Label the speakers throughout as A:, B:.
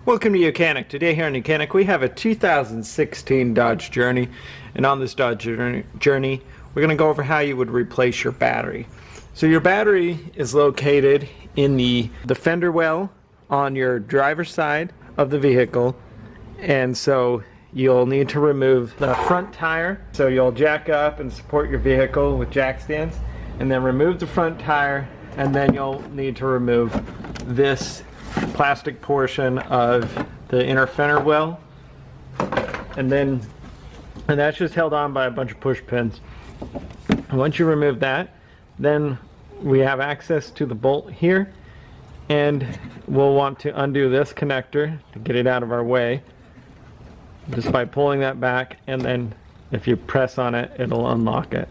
A: Welcome to YOUCANIC. Today here on YOUCANIC we have a 2016 Dodge Journey, and on this Dodge Journey we're going to go over how you would replace your battery. So your battery is located in the fender well on your driver's side of the vehicle, and so you'll need to remove the front tire. So you'll jack up and support your vehicle with jack stands, and then remove the front tire, and then you'll need to remove this plastic portion of the inner fender well, and that's just held on by a bunch of push pins. Once you remove that, then we have access to the bolt here, and we'll want to undo this connector to get it out of our way just by pulling that back, and then if you press on it, it'll unlock it.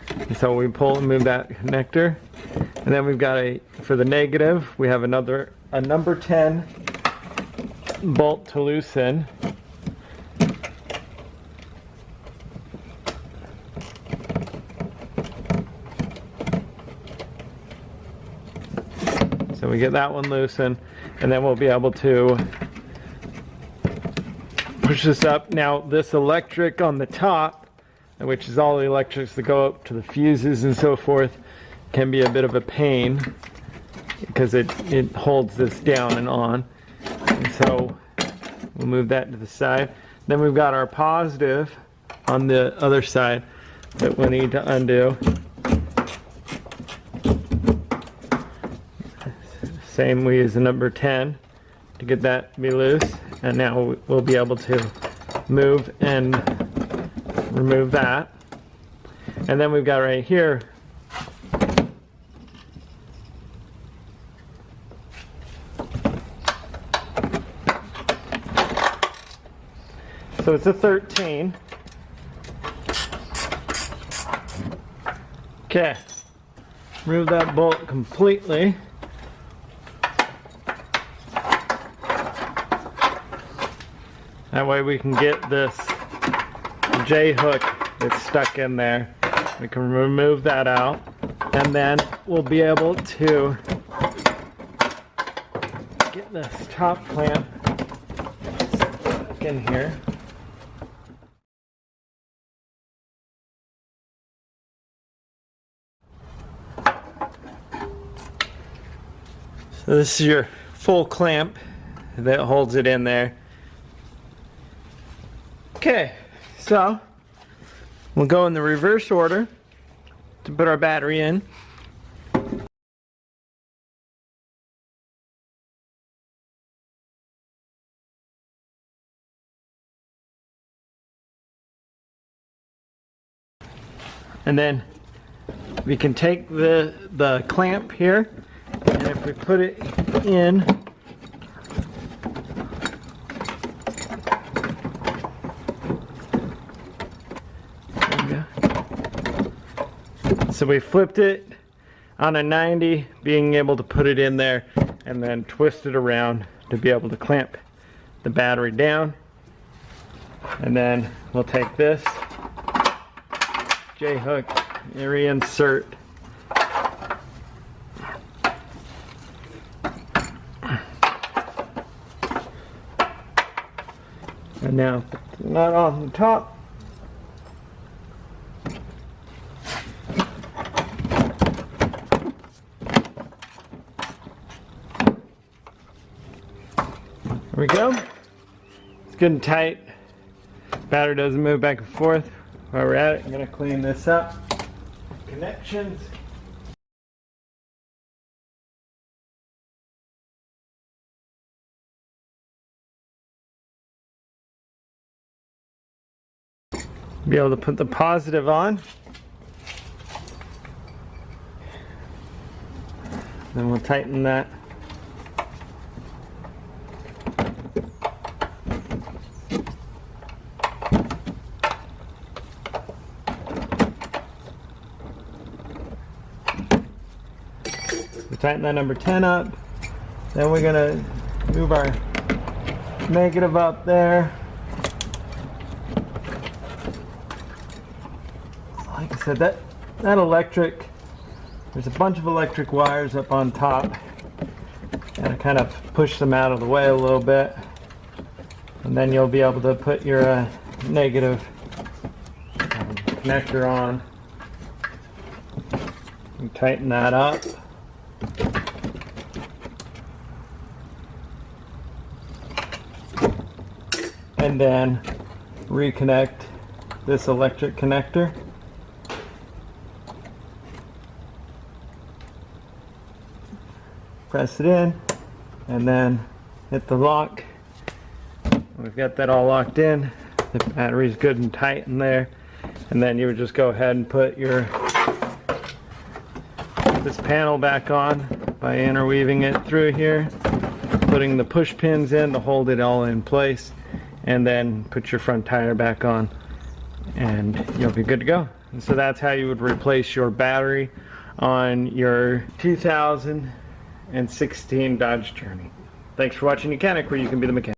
A: And so we pull and move that connector, and then we've got for the negative, we have a number 10 bolt to loosen. So we get that one loosened, and then we'll be able to push this up. Now this electric on the top, which is all the electrics that go up to the fuses and so forth, can be a bit of a pain because it holds this down and on. And so we'll move that to the side. Then we've got our positive on the other side that we need to undo. Same, we use the number 10 to get that to be loose, and now we'll be able to move and remove that. And then we've got right here so it's a 13. Okay, remove that bolt completely. That way we can get this J-hook that's stuck in there. We can remove that out, and then we'll be able to get this top clamp stuck in here. So this is your full clamp that holds it in there. Okay, so we'll go in the reverse order to put our battery in. And then we can take the clamp here, and if we put it in, so we flipped it on a 90, being able to put it in there and then twist it around to be able to clamp the battery down. And then we'll take this J-hook and reinsert. And now put the nut on the top. There we go. It's good and tight. Battery doesn't move back and forth. While we're at it, I'm going to clean this up. Connections. Be able to put the positive on. Then we'll tighten that. Tighten that number 10 up. Then we're going to move our negative up there. Like I said, that electric, there's a bunch of electric wires up on top. Gotta kind of push them out of the way a little bit. And then you'll be able to put your negative connector on and tighten that up. And then reconnect this electric connector. Press it in and then hit the lock. We've got that all locked in. The battery's good and tight in there. And then you would just go ahead and put this panel back on by interweaving it through here, putting the push pins in to hold it all in place, and then put your front tire back on and you'll be good to go. And so that's how you would replace your battery on your 2016 Dodge Journey. Thanks for watching YOUCANIC, where you can be the mechanic.